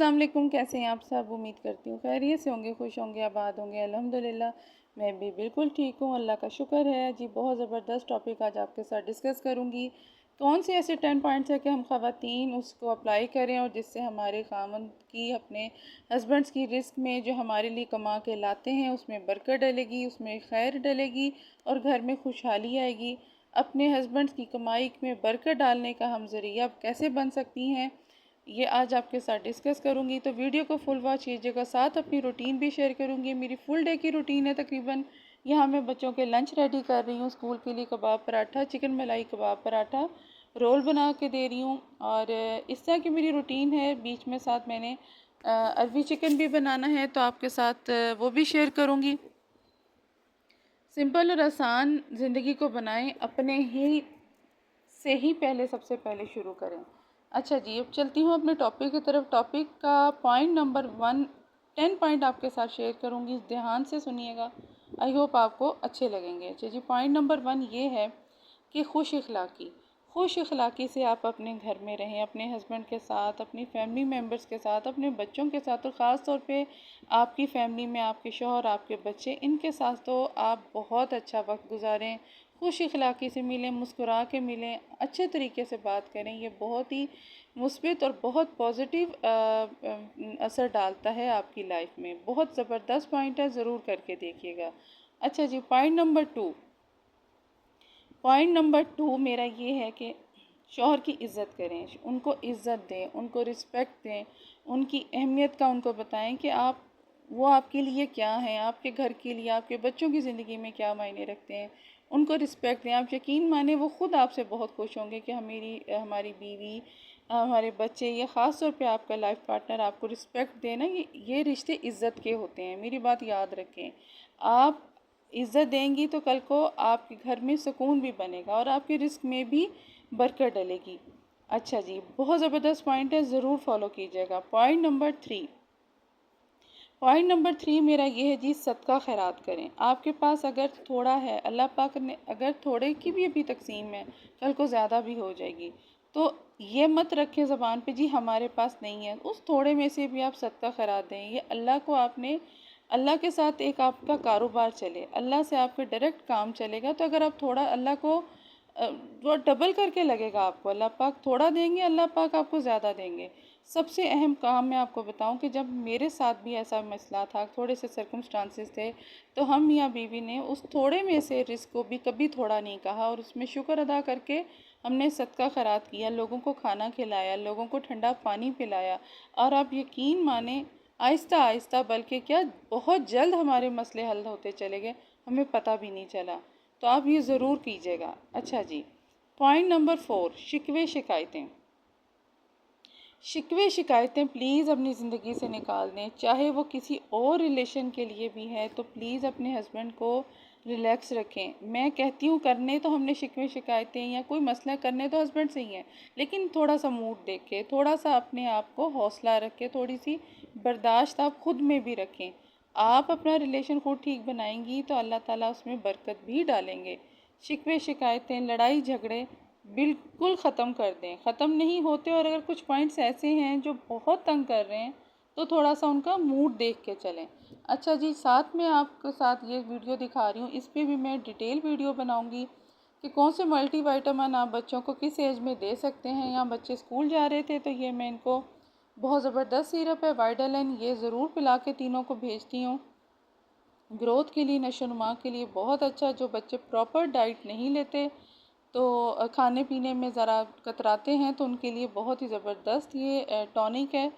अस्सलाम वालेकुम। कैसे हैं आप सब? उम्मीद करती हूँ खैरियत से होंगे, खुश होंगे, आबाद होंगे। अल्हम्दुलिल्लाह मैं भी बिल्कुल ठीक हूँ, अल्लाह का शुक्र है जी। बहुत ज़बरदस्त टॉपिक आज आपके साथ डिस्कस करूँगी। कौन से ऐसे 10 पॉइंट्स है कि हम ख़वातीन उसको अप्लाई करें और जिससे हमारे खामन की, अपने हस्बैंड्स की रिस्क में जो हमारे लिए कमा के लाते हैं उसमें बरकत डलेगी, उसमें खैर डलेगी और घर में खुशहाली आएगी। अपने हस्बैंड्स की कमाई में बरकत डालने का हम ज़रिया कैसे बन सकती हैं, ये आज आपके साथ डिस्कस करूंगी। तो वीडियो को फुल वॉच कीजिएगा, साथ अपनी रूटीन भी शेयर करूंगी। मेरी फुल डे की रूटीन है तकरीबन। यहाँ मैं बच्चों के लंच रेडी कर रही हूँ। स्कूल के लिए कबाब पराठा, चिकन मलाई कबाब पराठा, रोल बना के दे रही हूँ। और इस तरह की मेरी रूटीन है। बीच में साथ मैंने अरबी चिकन भी बनाना है, तो आपके साथ वो भी शेयर करूँगी। सिंपल और आसान ज़िंदगी को बनाएं, अपने ही से ही पहले सबसे पहले शुरू करें। अच्छा जी, अब चलती हूँ अपने टॉपिक की तरफ। टॉपिक का पॉइंट नंबर 1, 10 पॉइंट आपके साथ शेयर करूँगी, ध्यान से सुनिएगा। आई होप आपको अच्छे लगेंगे। अच्छा जी, पॉइंट नंबर 1 ये है कि खुश अखलाक़ी से आप अपने घर में रहें, अपने हस्बैंड के साथ, अपनी फैमिली मेम्बर्स के साथ, अपने बच्चों के साथ। और ख़ास तौर पे आपकी फैमिली में आपके शौहर, आपके बच्चे, इनके साथ तो आप बहुत अच्छा वक्त गुजारें। खुश अखलाक़ी से मिलें, मुस्कुरा के मिलें, अच्छे तरीके से बात करें। ये बहुत ही मुस्बित और बहुत पॉजिटिव असर डालता है आपकी लाइफ में। बहुत ज़बरदस्त पॉइंट है, ज़रूर करके देखिएगा। अच्छा जी, पॉइंट नंबर 2 मेरा ये है कि शौहर की इज़्ज़त करें, उनको इज़्ज़त दें, उनको रिस्पेक्ट दें, उनकी अहमियत का उनको बताएं कि वो आपके लिए क्या हैं, आपके घर के लिए, आपके बच्चों की ज़िंदगी में क्या मायने रखते हैं। उनको रिस्पेक्ट दें। आप यकीन माने वो ख़ुद आपसे बहुत खुश होंगे कि हमारी बीवी, हमारे बच्चे, ये ख़ास तौर पे आपका लाइफ पार्टनर आपको रिस्पेक्ट देना। ये रिश्ते इज़्ज़त के होते हैं, मेरी बात याद रखें। आप इज़्ज़त देंगी तो कल को आपके घर में सुकून भी बनेगा और आपके रिस्क में भी बरकत डलेगी। अच्छा जी, बहुत ज़बरदस्त पॉइंट है, ज़रूर फॉलो कीजिएगा। पॉइंट नंबर 3 मेरा ये है जी, सदका खैरात करें। आपके पास अगर थोड़ा है, अल्लाह पाक ने अगर थोड़े की भी अभी तकसीम है, कल को ज़्यादा भी हो जाएगी। तो ये मत रखें ज़बान पे जी हमारे पास नहीं है। उस थोड़े में से भी आप सदका खैरात दें। ये अल्लाह के साथ एक आपका कारोबार चले, अल्लाह से आपके डायरेक्ट काम चलेगा। तो अगर आप थोड़ा अल्लाह को वो डबल करके लगेगा आपको। अल्लाह पाक थोड़ा देंगे, अल्लाह पाक आपको ज़्यादा देंगे। सबसे अहम काम मैं आपको बताऊं कि जब मेरे साथ भी ऐसा मसला था, थोड़े से सर्कमस्टांसेस थे, तो हम मियाँ बीवी ने उस थोड़े में से रिस्क को भी कभी थोड़ा नहीं कहा और उसमें शुक्र अदा करके हमने सदका खैरात किया, लोगों को खाना खिलाया, लोगों को ठंडा पानी पिलाया। और आप यकीन माने, आहिस्ता आहिस्ता बल्कि क्या, बहुत जल्द हमारे मसले हल होते चले गए, हमें पता भी नहीं चला। तो आप ये ज़रूर कीजिएगा। अच्छा जी, पॉइंट नंबर 4, शिकवे शिकायतें प्लीज़ अपनी ज़िंदगी से निकाल दें। चाहे वो किसी और रिलेशन के लिए भी है, तो प्लीज़ अपने हस्बैंड को रिलैक्स रखें। मैं कहती हूँ करने तो हमने शिकवे शिकायतें या कोई मसला करने तो हस्बैंड से ही है, लेकिन थोड़ा सा मूड देख के, थोड़ा सा अपने आप को हौसला रख के, थोड़ी सी बर्दाश्त आप ख़ुद में भी रखें। आप अपना रिलेशन खुद ठीक बनाएंगी तो अल्लाह ताला उसमें बरकत भी डालेंगे। शिकवे शिकायतें, लड़ाई झगड़े बिल्कुल ख़त्म कर दें। ख़त्म नहीं होते और अगर कुछ पॉइंट्स ऐसे हैं जो बहुत तंग कर रहे हैं, तो थोड़ा सा उनका मूड देख के चलें। अच्छा जी, साथ में आपके साथ ये वीडियो दिखा रही हूँ, इस पर भी मैं डिटेल वीडियो बनाऊँगी कि कौन से मल्टीविटामिन आप बच्चों को किस एज में दे सकते हैं। या बच्चे स्कूल जा रहे थे तो ये मैं इनको, बहुत ज़बरदस्त सिरप है वाइटालाइन, ये ज़रूर पिला के तीनों को भेजती हूँ। ग्रोथ के लिए, नशोनुमा के लिए बहुत अच्छा। जो बच्चे प्रॉपर डाइट नहीं लेते, तो खाने पीने में ज़रा कतराते हैं, तो उनके लिए बहुत ही ज़बरदस्त ये टॉनिक है।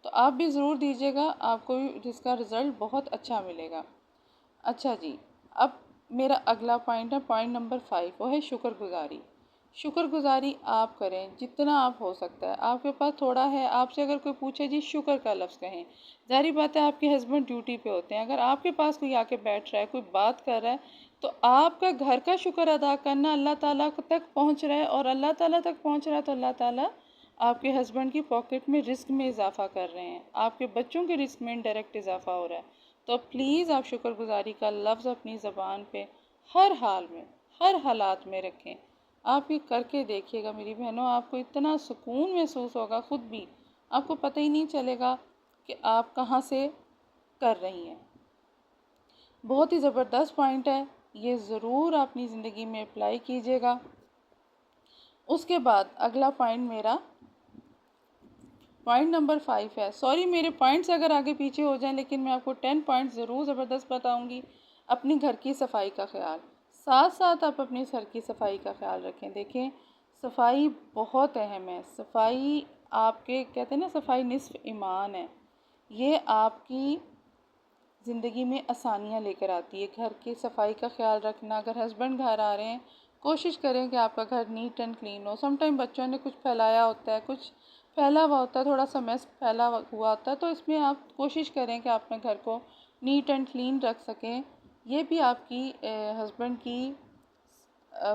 तो आप भी ज़रूर दीजिएगा, आपको जिसका रिज़ल्ट बहुत अच्छा मिलेगा। अच्छा जी, अब मेरा अगला पॉइंट है, पॉइंट नंबर 5, वो है शुक्रगुजारी। शुक्रगुजारी आप करें जितना आप हो सकता है। आपके पास थोड़ा है, आपसे अगर कोई पूछे जी शुक्र का लफ्ज़ कहें। ज़ाहिर बात है आपके हस्बैंड ड्यूटी पे होते हैं, अगर आपके पास कोई आके बैठ रहा है, कोई बात कर रहा है, तो आपका घर का शुक्र अदा करना अल्लाह ताला तक पहुंच रहा है। और अल्लाह ताला तक पहुंच रहा है तो अल्लाह ताला आपके हस्बैंड की पॉकेट में रिस्क में इजाफ़ा कर रहे हैं, आपके बच्चों के रिस्क में डायरेक्ट इजाफ़ा हो रहा है। तो प्लीज़ आप शुक्रगुजारी का लफ्ज़ अपनी ज़बान पे हर हाल में, हर हालात में रखें। आप ये करके देखिएगा मेरी बहनों, आपको इतना सुकून महसूस होगा, ख़ुद भी आपको पता ही नहीं चलेगा कि आप कहाँ से कर रही हैं। बहुत ही ज़बरदस्त पॉइंट है, ये ज़रूर अपनी ज़िंदगी में अप्लाई कीजिएगा। उसके बाद अगला पॉइंट मेरा पॉइंट नंबर 5 है। सॉरी मेरे पॉइंट्स अगर आगे पीछे हो जाएं, लेकिन मैं आपको 10 पॉइंट्स ज़रूर ज़बरदस्त बताऊंगी। अपनी घर की सफाई का ख्याल, साथ साथ आप अपने घर की सफाई का ख्याल रखें। देखें, सफाई बहुत अहम है। सफाई आपके, कहते हैं ना, सफाई निस्फ ईमान है। ये आपकी ज़िंदगी में आसानियाँ लेकर आती है। घर की सफाई का ख्याल रखना, अगर हस्बैंड घर आ रहे हैं, कोशिश करें कि आपका घर नीट एंड क्लीन हो। समटाइम बच्चों ने कुछ फैलाया होता है, कुछ फैला हुआ होता है, थोड़ा सा मैस फैला हुआ होता है, तो इसमें आप कोशिश करें कि आप अपने घर को नीट एंड क्लीन रख सकें। ये भी आपकी हस्बैंड की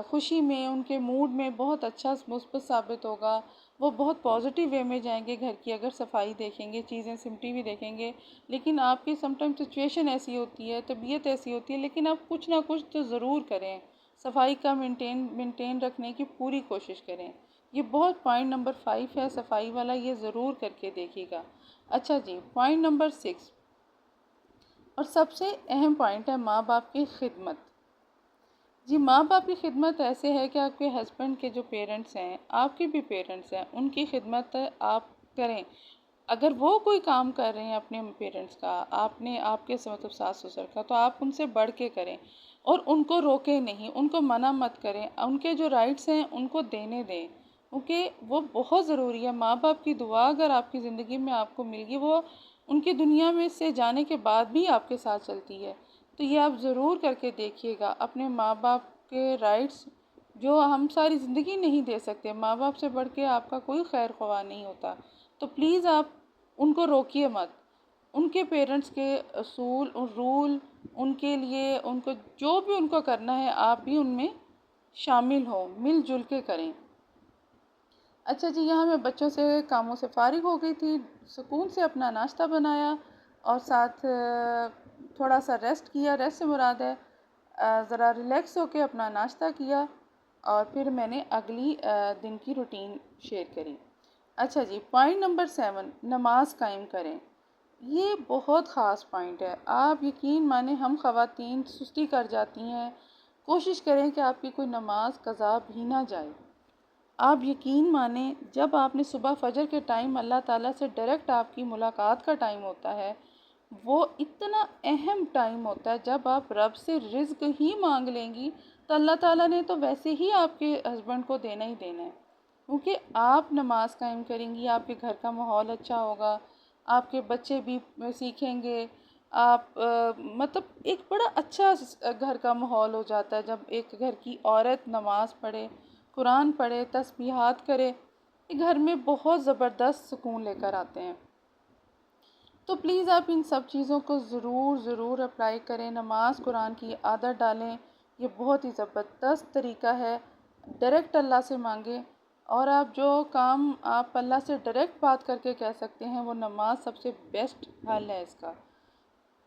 खुशी में, उनके मूड में बहुत अच्छा मुस्बत साबित होगा। वो बहुत पॉजिटिव वे में जाएंगे घर की अगर सफाई देखेंगे, चीज़ें सिमटी हुई देखेंगे। लेकिन आपकी समटाइम सिचुएशन ऐसी होती है, तबीयत ऐसी होती है, लेकिन आप कुछ ना कुछ तो ज़रूर करें। सफाई का मेंटेन रखने की पूरी कोशिश करें। ये बहुत पॉइंट नंबर 5 है सफाई वाला, ये ज़रूर करके देखिएगा। अच्छा जी, पॉइंट नंबर 6 और सबसे अहम पॉइंट है माँ बाप की खिदमत। जी, माँ बाप की खिदमत ऐसे है कि आपके हस्बैंड के जो पेरेंट्स हैं, आपके भी पेरेंट्स हैं, उनकी खिदमत आप करें। अगर वो कोई काम कर रहे हैं अपने पेरेंट्स का, आपने आपके से मतलब सास ससुर का, तो आप उनसे बढ़ के करें और उनको रोकें नहीं, उनको मना मत करें। उनके जो राइट्स हैं उनको देने दें, क्योंकि वो बहुत ज़रूरी है। माँ बाप की दुआ अगर आपकी ज़िंदगी में आपको मिल गई, वो उनकी दुनिया में से जाने के बाद भी आपके साथ चलती है। तो ये आप ज़रूर करके देखिएगा। अपने माँ बाप के राइट्स जो हम सारी ज़िंदगी नहीं दे सकते, माँ बाप से बढ़ के आपका कोई खैर ख्वाह नहीं होता, तो प्लीज़ आप उनको रोकिए मत। उनके पेरेंट्स के असूल और रूल, उनके लिए उनको जो भी उनको करना है, आप भी उनमें शामिल हो, मिलजुल के करें। अच्छा जी, यहाँ मैं बच्चों से कामों से फ़ारिग हो गई थी, सुकून से अपना नाश्ता बनाया और साथ थोड़ा सा रेस्ट किया। रेस्ट से मुराद है ज़रा रिलैक्स होके अपना नाश्ता किया और फिर मैंने अगली दिन की रूटीन शेयर करी। अच्छा जी, पॉइंट नंबर 7, नमाज कायम करें। ये बहुत ख़ास पॉइंट है। आप यकीन माने, हम ख़वातीन सुस्ती कर जाती हैं। कोशिश करें कि आपकी कोई नमाज कज़ा भी ना जाए। आप यकीन माने, जब आपने सुबह फजर के टाइम अल्लाह ताला से डायरेक्ट आपकी मुलाकात का टाइम होता है, वो इतना अहम टाइम होता है। जब आप रब से रिज़्क ही मांग लेंगी, तो अल्लाह ताला ने तो वैसे ही आपके हस्बैंड को देना ही देना है, क्योंकि आप नमाज कायम करेंगी, आपके घर का माहौल अच्छा होगा, आपके बच्चे भी सीखेंगे। आप मतलब एक बड़ा अच्छा घर का माहौल हो जाता है जब एक घर की औरत नमाज पढ़े, कुरान पढ़े, तस्बीहात करे। ये घर में बहुत ज़बरदस्त सुकून लेकर आते हैं। तो प्लीज़ आप इन सब चीज़ों को ज़रूर ज़रूर अप्लाई करें। नमाज कुरान की आदत डालें। ये बहुत ही ज़बरदस्त तरीका है। डायरेक्ट अल्लाह से मांगें, और आप जो काम आप अल्लाह से डायरेक्ट बात करके कह सकते हैं, वो नमाज सबसे बेस्ट हल है इसका।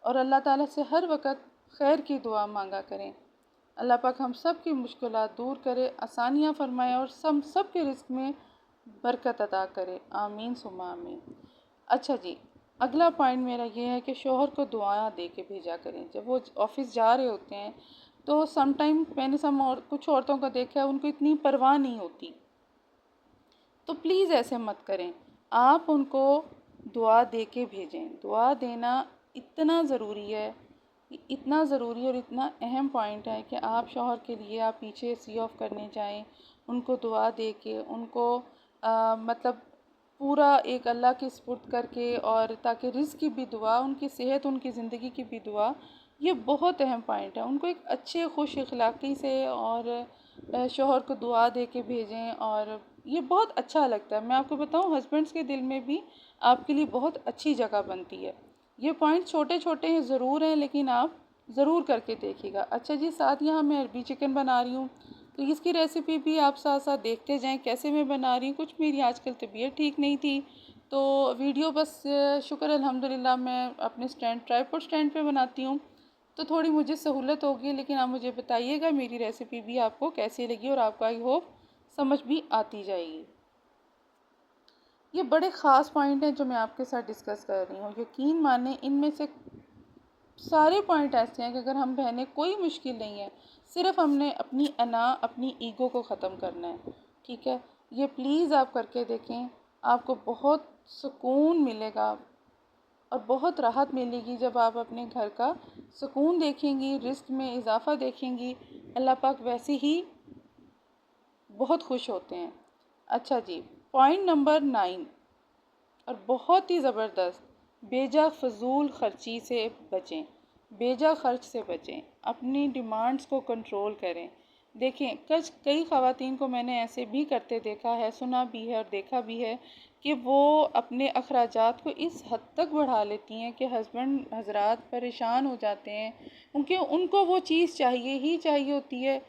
और अल्लाह ताला से हर वक्त खैर की दुआ मांगा करें। अल्लाह पाक हम सब की मुश्किलात दूर करे, आसानियाँ फरमाए और सब के रिस्क में बरकत अता करे। आमीन सुम्मा आमीन। अच्छा जी, अगला पॉइंट मेरा ये है कि शोहर को दुआएं दे के भेजा करें। जब वो ऑफिस जा रहे होते हैं, तो समटाइम मैंने कुछ औरतों को देखा है, उनको इतनी परवाह नहीं होती। तो प्लीज़ ऐसे मत करें। आप उनको दुआ दे के भेजें। दुआ देना इतना ज़रूरी है, इतना ज़रूरी और इतना अहम पॉइंट है कि आप शौहर के लिए आप पीछे सी ऑफ करने जाएं, उनको दुआ दे के, उनको मतलब पूरा एक अल्लाह के सुपुर्द करके, और ताकि रिज़्क की भी दुआ, उनकी सेहत, उनकी ज़िंदगी की भी दुआ, ये बहुत अहम पॉइंट है। उनको एक अच्छे खुश अखलाक़ी से और शौहर को दुआ दे के भेजें, और ये बहुत अच्छा लगता है। मैं आपको बताऊं, हस्बैंड्स के दिल में भी आपके लिए बहुत अच्छी जगह बनती है। ये पॉइंट छोटे छोटे हैं ज़रूर हैं, लेकिन आप ज़रूर करके देखिएगा। अच्छा जी, साथ यहाँ मैं अरबी चिकन बना रही हूँ, तो इसकी रेसिपी भी आप साथ साथ देखते जाएं कैसे मैं बना रही हूँ। कुछ मेरी आजकल तबीयत ठीक नहीं थी, तो वीडियो बस शुक्र अल्हम्दुलिल्लाह मैं अपने ट्राइपॉड स्टैंड पे बनाती हूँ, तो थोड़ी मुझे सहूलत होगी। लेकिन आप मुझे बताइएगा मेरी रेसिपी भी आपको कैसी लगी, और आपको आई होप समझ भी आती जाएगी। ये बड़े ख़ास पॉइंट हैं जो मैं आपके साथ डिस्कस कर रही हूँ। यकीन माने इनमें से सारे पॉइंट ऐसे हैं कि अगर हम बहनें, कोई मुश्किल नहीं है, सिर्फ हमने अपनी अना, अपनी ईगो को ख़त्म करना है। ठीक है, ये प्लीज़ आप करके देखें, आपको बहुत सुकून मिलेगा और बहुत राहत मिलेगी जब आप अपने घर का सुकून देखेंगी, रिस्क में इजाफा देखेंगी। अल्लाह पाक वैसे ही बहुत खुश होते हैं। अच्छा जी, पॉइंट नंबर 9 और बहुत ही ज़बरदस्त, बेजा फजूल खर्ची से बचें। बेजा खर्च से बचें, अपनी डिमांड्स को कंट्रोल करें। देखें, कई ख़वातीन को मैंने ऐसे भी करते देखा है, सुना भी है और देखा भी है कि वो अपने अखराजात को इस हद तक बढ़ा लेती हैं कि हस्बैंड हजरात परेशान हो जाते हैं, क्योंकि उनको वो चीज़ चाहिए ही चाहिए होती है,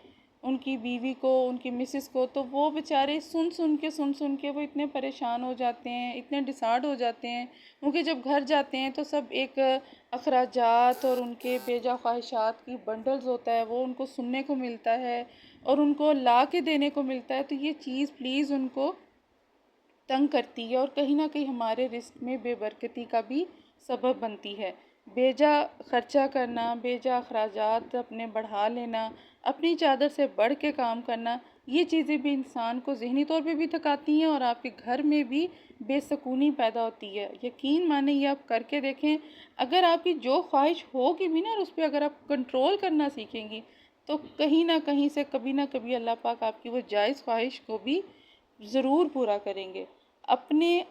उनकी बीवी को, उनकी मिसेस को। तो वो बेचारे सुन सुन के वो इतने परेशान हो जाते हैं, इतने डिसार्ड हो जाते हैं, क्योंकि जब घर जाते हैं तो सब एक अखराजात और उनके बेजा ख्वाहिशात की बंडल्स होता है, वो उनको सुनने को मिलता है और उनको ला के देने को मिलता है। तो ये चीज़ प्लीज़ उनको तंग करती है और कहीं ना कहीं हमारे रिस्क में बेबरकती का भी सबब बनती है। बेजा खर्चा करना, बेजा अखराजात अपने बढ़ा लेना, अपनी चादर से बढ़ के काम करना, ये चीज़ें भी इंसान को ज़हनी तौर पे भी थकाती हैं और आपके घर में भी बेसुकूनी पैदा होती है। यकीन माने, ये आप करके देखें। अगर आपकी जो ख्वाहिश होगी भी ना, और उस पर अगर आप कंट्रोल करना सीखेंगी, तो कहीं ना कहीं से कभी ना कभी अल्लाह पाक आपकी वो जायज़ ख्वाहिश को भी ज़रूर पूरा करेंगे। अपने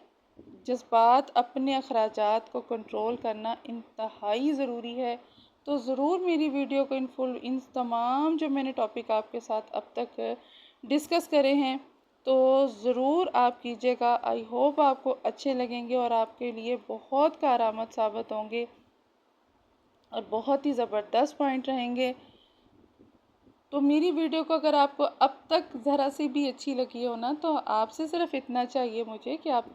जज़्बात, अपने अखराजात को कंट्रोल करना इंतहाई ज़रूरी है। तो ज़रूर मेरी वीडियो को इन तमाम जो मैंने टॉपिक आपके साथ अब तक डिस्कस करे हैं, तो ज़रूर आप कीजिएगा। आई होप आपको अच्छे लगेंगे और आपके लिए बहुत कारआमद साबित होंगे और बहुत ही ज़बरदस्त पॉइंट रहेंगे। तो मेरी वीडियो को अगर आपको अब तक ज़रा सी भी अच्छी लगी हो ना, तो आपसे सिर्फ इतना चाहिए मुझे कि आप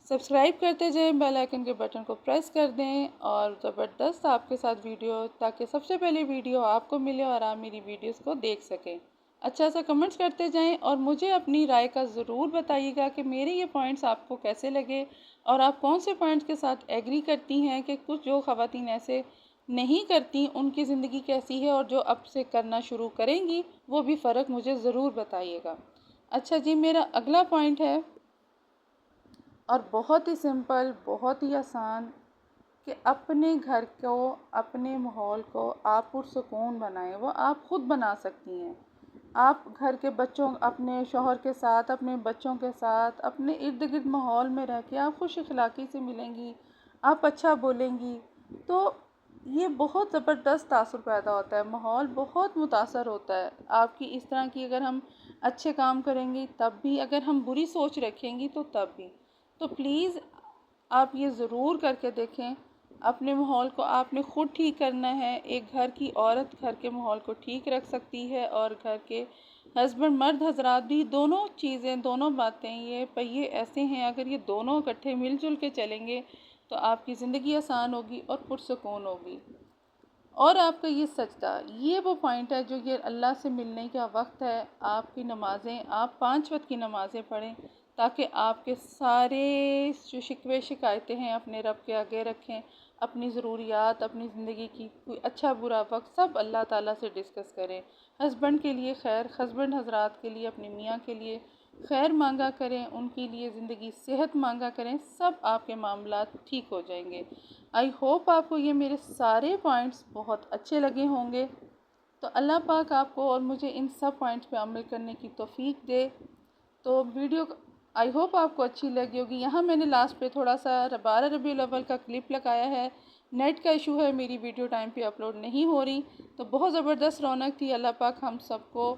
सब्सक्राइब करते जाएं, बेल आइकन के बटन को प्रेस कर दें और ज़बरदस्त आपके साथ वीडियो, ताकि सबसे पहले वीडियो आपको मिले और आप मेरी वीडियोस को देख सकें। अच्छा सा कमेंट्स करते जाएं और मुझे अपनी राय का ज़रूर बताइएगा कि मेरे ये पॉइंट्स आपको कैसे लगे और आप कौन से पॉइंट्स के साथ एग्री करती हैं कि कुछ जो ख़वातीन ऐसे नहीं करती उनकी ज़िंदगी कैसी है, और जो अब से करना शुरू करेंगी वो भी फ़र्क मुझे ज़रूर बताइएगा। अच्छा जी, मेरा अगला पॉइंट है और बहुत ही सिंपल, बहुत ही आसान, कि अपने घर को, अपने माहौल को आप पुरसुकून बनाएं। वो आप खुद बना सकती हैं। आप घर के बच्चों, अपने शौहर के साथ, अपने बच्चों के साथ, अपने इर्द गिर्द माहौल में रह के आप खुश अखलाक़ी से मिलेंगी, आप अच्छा बोलेंगी, तो ये बहुत ज़बरदस्त तासुर पैदा होता है, माहौल बहुत मुतासर होता है आपकी इस तरह की। अगर हम अच्छे काम करेंगी तब भी, अगर हम बुरी सोच रखेंगी तो तब भी। तो प्लीज़ आप ये ज़रूर करके देखें। अपने माहौल को आपने ख़ुद ठीक करना है। एक घर की औरत घर के माहौल को ठीक रख सकती है और घर के हस्बैंड, मर्द हजरात भी, दोनों चीज़ें, दोनों बातें, ये पहिए ऐसे हैं, अगर ये दोनों इकट्ठे मिलजुल के चलेंगे तो आपकी ज़िंदगी आसान होगी और पुरसुकून होगी। और आपका ये सजदा, ये वो पॉइंट है जो ये अल्लाह से मिलने का वक्त है। आपकी नमाज़ें, आप 5 वक्त की नमाज़ें पढ़ें, ताकि आपके सारे जो शिकवे शिकायतें हैं अपने रब के आगे रखें। अपनी ज़रूरियात, अपनी ज़िंदगी की कोई अच्छा बुरा वक्त सब अल्लाह ताला से डिस्कस करें। हस्बैंड के लिए खैर, हस्बैंड हजरात के लिए, अपने मियाँ के लिए खैर मांगा करें, उनके लिए ज़िंदगी सेहत मांगा करें, सब आपके मामलात ठीक हो जाएंगे। आई होप आपको ये मेरे सारे पॉइंट्स बहुत अच्छे लगे होंगे। तो अल्लाह पाक आपको और मुझे इन सब पॉइंट्स पे अमल करने की तौफीक दे। तो वीडियो आई होप आपको अच्छी लगी होगी। यहाँ मैंने लास्ट पे थोड़ा सा 12 रबीउल अव्वल का क्लिप लगाया है। नेट का इशू है, मेरी वीडियो टाइम पे अपलोड नहीं हो रही। तो बहुत ज़बरदस्त रौनक थी। अल्लाह पाक हम सबको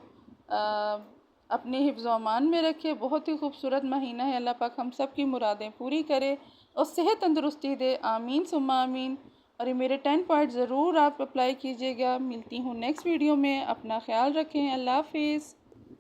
अपने हिफ्ज़ व अमान में रखे। बहुत ही खूबसूरत महीना है। अल्लाह पाक हम सब की मुरादें पूरी करे और सेहत तंदुरुस्ती दे। आमीन सुम्मा आमीन। और ये मेरे 10 पॉइंट ज़रूर आप अप्लाई कीजिएगा। मिलती हूँ नेक्स्ट वीडियो में। अपना ख्याल रखें। अल्लाह हाफिज़।